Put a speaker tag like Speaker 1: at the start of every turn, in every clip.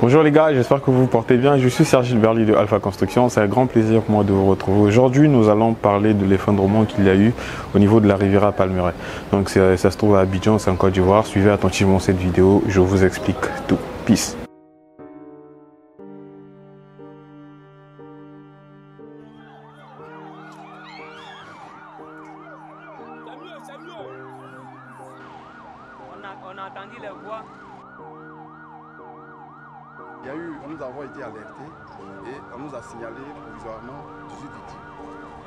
Speaker 1: Bonjour les gars, j'espère que vous vous portez bien. Je suis Serge Berly de Alpha Construction. C'est un grand plaisir pour moi de vous retrouver. Aujourd'hui, nous allons parler de l'effondrement qu'il y a eu au niveau de la Riviera Palmeraie. Donc ça se trouve à Abidjan, c'est en Côte d'Ivoire. Suivez attentivement cette vidéo, je vous explique tout. Peace.
Speaker 2: On a entendu les voix.
Speaker 3: Nous avons été alertés et on nous a signalé provisoirement 18 victimes.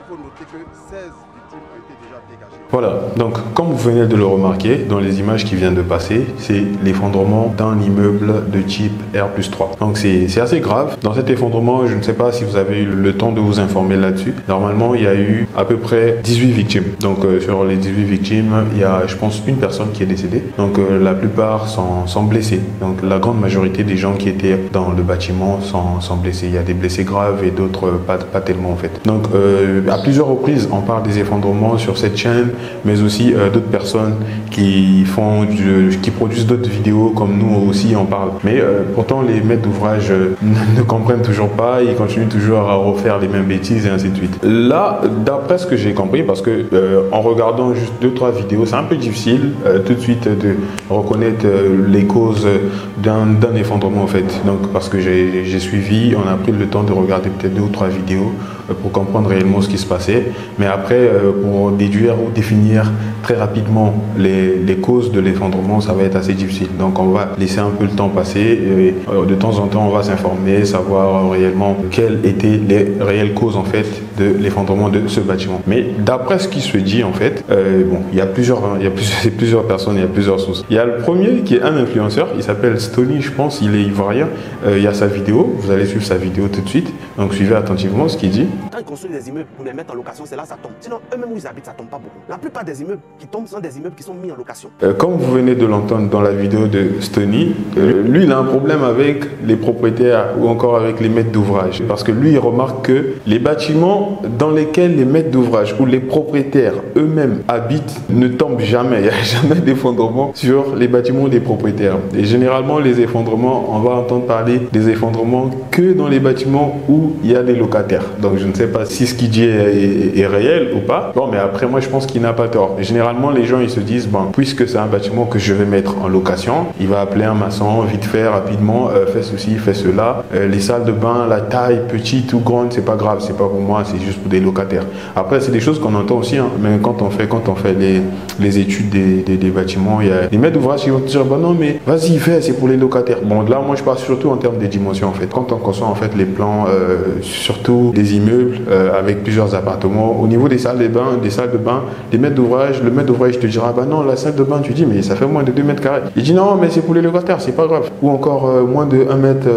Speaker 3: Il faut noter que 16 victimes ont été déjà dégagées.
Speaker 1: Voilà, donc comme vous venez de le remarquer dans les images qui viennent de passer, c'est l'effondrement d'un immeuble de type R+3. Donc c'est assez grave. Dans cet effondrement, je ne sais pas si vous avez eu le temps de vous informer là-dessus. Normalement, il y a eu à peu près 18 victimes. Donc sur les 18 victimes, il y a je pense une personne qui est décédée. Donc la plupart sont blessés. Donc la grande majorité des gens qui étaient dans le bâtiment sont blessés. Il y a des blessés graves et d'autres pas tellement en fait. Donc à plusieurs reprises, on parle des effondrements sur cette chaîne, mais aussi d'autres personnes qui produisent d'autres vidéos comme nous aussi en parlent. Mais pourtant les maîtres d'ouvrage ne comprennent toujours pas, ils continuent toujours à refaire les mêmes bêtises et ainsi de suite. Là, d'après ce que j'ai compris, parce que en regardant juste 2-3 vidéos, c'est un peu difficile tout de suite de reconnaître les causes d'un effondrement en fait. Donc parce que j'ai suivi, on a pris le temps de regarder peut-être 2 ou 3 vidéos pour comprendre réellement ce qui se passait. Mais après, pour déduire ou définir très rapidement les causes de l'effondrement, ça va être assez difficile. Donc on va laisser un peu le temps passer et de temps en temps, on va s'informer, savoir réellement quelles étaient les réelles causes en fait de l'effondrement de ce bâtiment. Mais d'après ce qui se dit en fait, bon, il y a plusieurs personnes, il y a plusieurs sources. Il y a le premier qui est un influenceur, il s'appelle Stony, je pense, il est ivoirien. Il y a sa vidéo, vous allez suivre sa vidéo tout de suite. Donc suivez attentivement ce qu'il dit.
Speaker 4: Quand ils construisent des immeubles pour les mettre en location, c'est là que ça tombe. Sinon, eux-mêmes où ils habitent, ça tombe pas beaucoup. La plupart des immeubles qui tombent sont des immeubles qui sont mis en location.
Speaker 1: Comme vous venez de l'entendre dans la vidéo de Stony, lui, il a un problème avec les propriétaires ou encore avec les maîtres d'ouvrage. Parce que lui, il remarque que les bâtiments dans lesquels les maîtres d'ouvrage ou les propriétaires eux-mêmes habitent ne tombent jamais. Il n'y a jamais d'effondrement sur les bâtiments des propriétaires. Et généralement, les effondrements, on va entendre parler des effondrements que dans les bâtiments où il y a des locataires. Donc, je ne sais pas si ce qu'il dit est réel ou pas. Bon, mais après, moi, je pense qu'il n'a pas tort. Généralement, les gens, ils se disent, bon, puisque c'est un bâtiment que je vais mettre en location, il va appeler un maçon, vite fait, rapidement, fait ceci, fait cela. Les salles de bain, la taille, petite ou grande, c'est pas grave, c'est pas pour moi, c'est juste pour des locataires. Après, c'est des choses qu'on entend aussi, hein, mais quand on fait les études des bâtiments, il y a des maîtres d'ouvrage qui vont te dire, bon, non, mais vas-y, fais, c'est pour les locataires. Bon, là, moi, je parle surtout en termes des dimensions, en fait. Quand on conçoit, en fait, les plans, surtout des immeubles avec plusieurs appartements, au niveau des salles de bain, les maîtres d'ouvrage, le maître d'ouvrage te dira, bah non, la salle de bain, tu dis, mais ça fait moins de 2 mètres carrés. Il dit, non, mais c'est pour les locataires, c'est pas grave. Ou encore moins de 1 mètre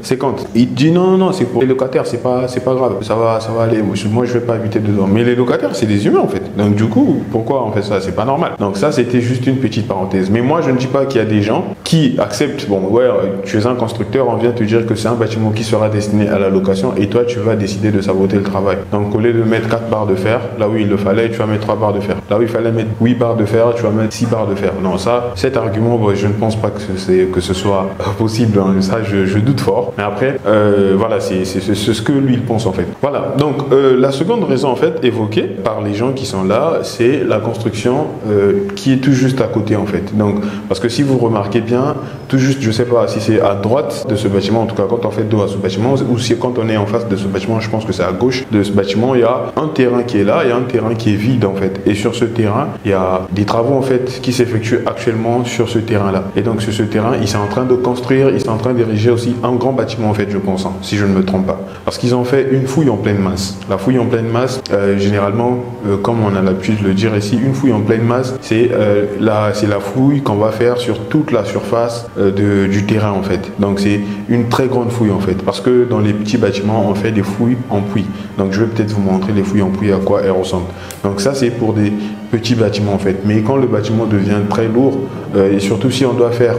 Speaker 1: 50. Il dit, non, c'est pour les locataires, c'est pas grave, ça va aller. Moi, je vais pas habiter dedans. Mais les locataires, c'est des humains, en fait. Donc, du coup, pourquoi on fait ça? C'est pas normal. Donc, ça, c'était juste une petite parenthèse. Mais moi, je ne dis pas qu'il y a des gens qui acceptent, bon, ouais, tu es un constructeur, on vient te dire que c'est un bâtiment qui sera destiné à la location et toi, tu vas décider de saboter le travail. Donc, au lieu de mettre 4 barres de fer, là où il le fallait, tu vas mettre 3 barres de fer. Là où il fallait mettre 8 barres de fer, tu vas mettre 6 barres de fer. Non, ça, cet argument, bon, je ne pense pas que ce soit possible. Hein. Ça, je doute fort. Mais après, voilà, c'est ce que lui, il pense en fait. Voilà. Donc, la seconde raison en fait évoquée par les gens qui sont là, c'est la construction qui est tout juste à côté en fait. Donc, parce que si vous remarquez bien, tout juste, je sais pas si c'est à droite de ce bâtiment, en tout cas quand on fait dos à ce bâtiment, ou si quand on est en face de ce bâtiment, je pense que c'est à gauche de ce bâtiment, il y a un terrain qui est là, il y a un terrain qui est vide en fait. Et sur ce terrain, il y a des travaux en fait qui s'effectuent actuellement sur ce terrain-là. Et donc sur ce terrain, ils sont en train de construire, ils sont en train d'ériger aussi un grand bâtiment en fait, je pense, hein, si je ne me trompe pas. Parce qu'ils ont fait une fouille en pleine masse. La fouille en pleine masse, généralement, comme on a l'habitude de le dire ici, une fouille en pleine masse, c'est la fouille qu'on va faire sur toute la surface du terrain en fait. Donc c'est une très grande fouille en fait. Parce que dans les petits bâtiments, on fait des fouilles en puits. Donc je vais peut-être vous montrer les fouilles en puits, à quoi elles ressemblent. Donc ça c'est pour des petits bâtiments en fait. Mais quand le bâtiment devient très lourd, et surtout si on doit faire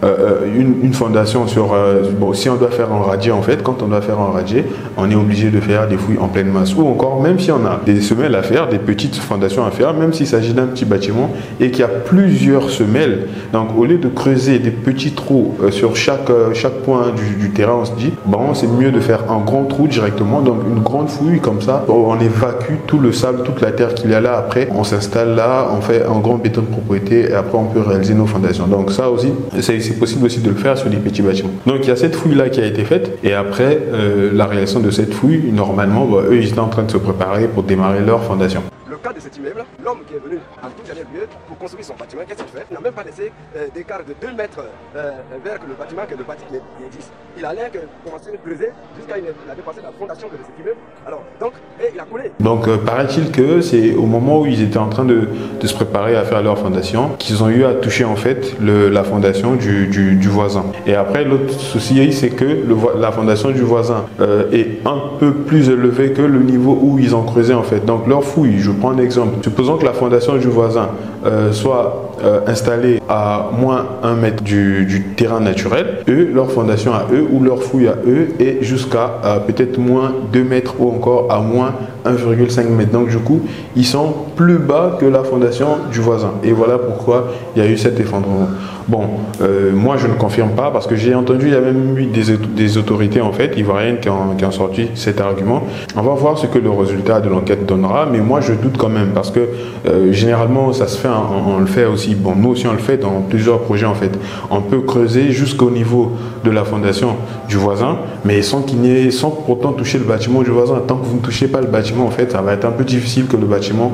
Speaker 1: une fondation sur... bon, si on doit faire un radier, en fait, quand on doit faire un radier, on est obligé de faire des fouilles en pleine masse. Ou encore, même si on a des semelles à faire, des petites fondations à faire, même s'il s'agit d'un petit bâtiment et qu'il y a plusieurs semelles, donc au lieu de creuser des petits trous sur chaque point du terrain, on se dit, bon, c'est mieux de faire un grand trou directement, donc une grande fouille comme ça, on évacue tout le sable, toute la terre qu'il y a là. Après, on s'installe là, on fait un grand béton de propriété et après on peut réaliser nos fondations. Donc ça aussi, c'est possible aussi de le faire sur des petits bâtiments. Donc il y a cette fouille là qui a été faite et après la réalisation de cette fouille, normalement, eux ils étaient en train de se préparer pour démarrer leur fondation.
Speaker 4: Le cas de cet immeuble, l'homme qui est venu en tout dernier lieu pour construire son bâtiment, qu'est-ce qu'il fait? Il n'a même pas laissé d'écart de 2 mètres vers le bâtiment que le bâtiment existe. Il allait commencer à creuser jusqu'à il a dépassé la fondation de cet immeuble. Alors, donc, et il a coulé. Donc,
Speaker 1: paraît-il que c'est au moment où ils étaient en train de se préparer à faire leur fondation qu'ils ont eu à toucher en fait la fondation du voisin. Et après, l'autre souci, c'est que la fondation du voisin est un peu plus élevée que le niveau où ils ont creusé en fait. Donc, leur fouille, je prends un exemple. Supposons que la fondation du voisin soit installée à moins 1 mètre du terrain naturel. Eux, leur fondation à eux ou leur fouille à eux est jusqu'à peut-être moins 2 mètres ou encore à moins 1,5 mètre. Donc du coup, ils sont plus bas que la fondation du voisin. Et voilà pourquoi il y a eu cet effondrement. Bon, moi je ne confirme pas parce que j'ai entendu, il y a même eu des autorités en fait ivoiriennes qui ont sorti cet argument. On va voir ce que le résultat de l'enquête donnera, mais moi je doute quand même parce que généralement ça se fait, on le fait aussi, bon nous aussi on le fait dans plusieurs projets en fait. On peut creuser jusqu'au niveau de la fondation du voisin, mais sans pourtant toucher le bâtiment du voisin. Tant que vous ne touchez pas le bâtiment en fait, ça va être un peu difficile que le bâtiment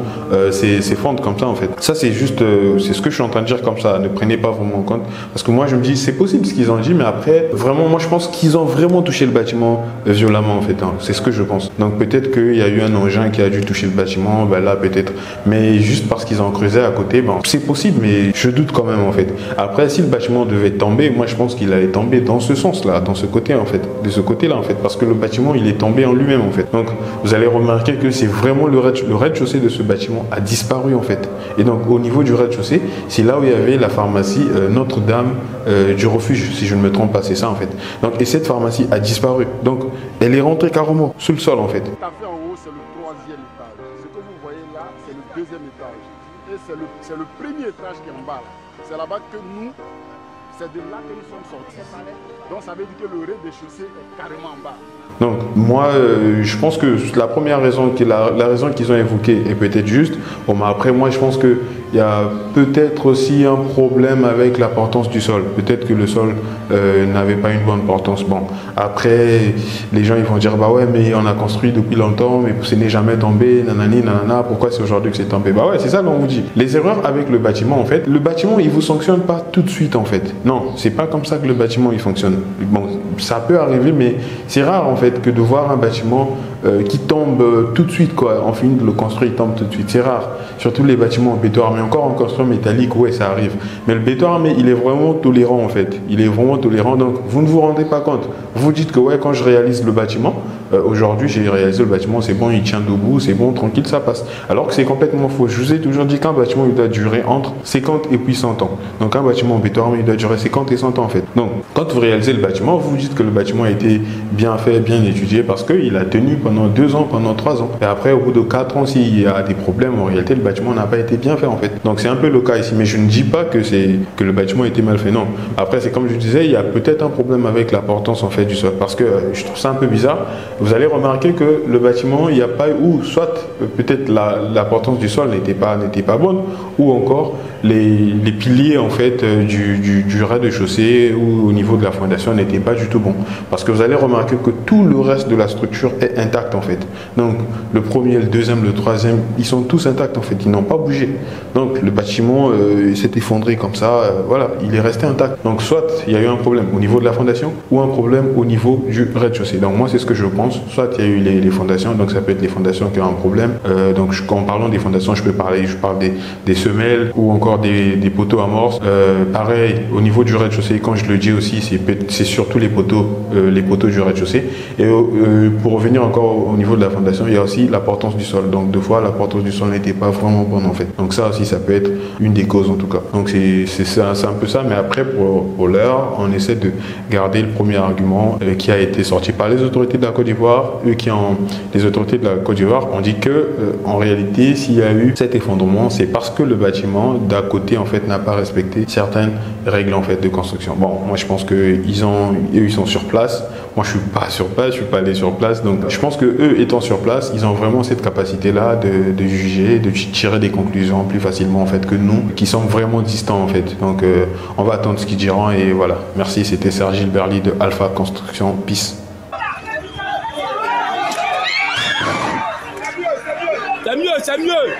Speaker 1: s'effondre comme ça en fait. Ça c'est juste, c'est ce que je suis en train de dire comme ça, ne prenez pas vraiment compte parce que moi je me dis c'est possible ce qu'ils ont dit, mais après vraiment moi je pense qu'ils ont vraiment touché le bâtiment violemment en fait, hein. C'est ce que je pense. Donc peut-être qu'il y a eu un engin qui a dû toucher le bâtiment, ben là peut-être, mais juste parce qu'ils ont creusé à côté, ben c'est possible, mais je doute quand même en fait. Après si le bâtiment devait tomber, moi je pense qu'il allait tomber dans ce sens là, dans ce côté en fait, de ce côté là en fait, parce que le bâtiment il est tombé en lui-même en fait. Donc vous allez remarquer que c'est vraiment le rez-de-chaussée de ce bâtiment a disparu en fait. Et donc au niveau du rez-de-chaussée, c'est là où il y avait la pharmacie Notre-Dame du Refuge, si je ne me trompe pas, c'est ça en fait. Donc, et cette pharmacie a disparu. Donc elle est rentrée carrément sous le sol en fait.
Speaker 3: Tout à fait en haut, c'est le 3e étage. Ce que vous voyez là, c'est le 2e étage. Et c'est le premier étage qui est en bas. C'est là-bas que nous, c'est de là que nous sommes sortis. Donc ça veut dire que le rez-de-chaussée est carrément en bas.
Speaker 1: Donc moi je pense que la première raison, la raison qu'ils ont évoquée est peut-être juste. Bon, mais après moi je pense qu'il y a peut-être aussi un problème avec la portance du sol. Peut-être que le sol n'avait pas une bonne portance. Bon, après les gens ils vont dire bah ouais mais on a construit depuis longtemps mais ce n'est jamais tombé, nanani nanana, pourquoi c'est aujourd'hui que c'est tombé? Bah ouais c'est ça qu'on vous dit. Les erreurs avec le bâtiment en fait, le bâtiment il vous sanctionne pas tout de suite en fait. Non, c'est pas comme ça que le bâtiment il fonctionne. Bon, ça peut arriver mais c'est rare en fait que de voir un bâtiment qui tombe tout de suite quoi. On finit de le construire, il tombe tout de suite. C'est rare. Surtout les bâtiments en béton armé. Encore en construction métallique, ouais ça arrive. Mais le béton armé il est vraiment tolérant en fait. Il est vraiment tolérant, donc vous ne vous rendez pas compte. Vous dites que ouais quand je réalise le bâtiment, aujourd'hui j'ai réalisé le bâtiment, c'est bon, il tient debout, c'est bon, tranquille, ça passe. Alors que c'est complètement faux. Je vous ai toujours dit qu'un bâtiment il doit durer entre 50 et puis 100 ans. Donc un bâtiment en béton armé il doit durer 50 et 100 ans en fait. Donc quand vous réalisez le bâtiment, vous dites que le bâtiment a été bien fait, bien étudié parce qu'il a tenu pendant 2 ans, pendant 3 ans. Et après au bout de 4 ans, s'il y a des problèmes, en réalité le bâtiment n'a pas été bien fait en fait. Donc c'est un peu le cas ici, mais je ne dis pas que le bâtiment a été mal fait, non. Après c'est comme je disais, il y a peut-être un problème avec la portance en fait du sol parce que je trouve ça un peu bizarre. Vous allez remarquer que le bâtiment, il n'y a pas, ou soit peut-être la portance du sol n'était pas bonne, ou encore les piliers en fait du rez-de-chaussée ou au niveau de la fondation n'étaient pas du tout bons. Parce que vous allez remarquer que tout le reste de la structure est intact en fait. Donc le premier, le deuxième, le troisième, ils sont tous intacts en fait, ils n'ont pas bougé. Donc le bâtiment s'est effondré comme ça, voilà, il est resté intact. Donc soit il y a eu un problème au niveau de la fondation ou un problème au niveau du rez-de-chaussée. Donc moi c'est ce que je pense, soit il y a eu les fondations, donc ça peut être les fondations qui ont un problème. Donc en parlant des fondations, je parle des semelles ou encore encore des poteaux amorces. Pareil, au niveau du rez-de-chaussée, quand je le dis aussi, c'est surtout les poteaux du rez-de-chaussée. Et pour revenir encore au niveau de la fondation, il y a aussi la portance du sol. Donc, 2 fois, la portance du sol n'était pas vraiment bonne en fait. Donc, ça aussi, ça peut être une des causes en tout cas. Donc, c'est un peu ça. Mais après, pour l'heure, on essaie de garder le premier argument qui a été sorti par les autorités de la Côte d'Ivoire. Les autorités de la Côte d'Ivoire ont dit que, en réalité, s'il y a eu cet effondrement, c'est parce que le bâtiment d'à côté en fait n'a pas respecté certaines règles en fait de construction. Bon, moi je pense que ils sont sur place. Moi je suis pas sur place, je suis pas allé sur place. Donc je pense que eux étant sur place, ils ont vraiment cette capacité là de juger, de tirer des conclusions plus facilement en fait que nous qui sommes vraiment distants en fait. Donc on va attendre ce qu'ils diront et voilà. Merci, c'était Serge Gilberly de Alpha Construction. Peace.
Speaker 2: C'est mieux, c'est mieux.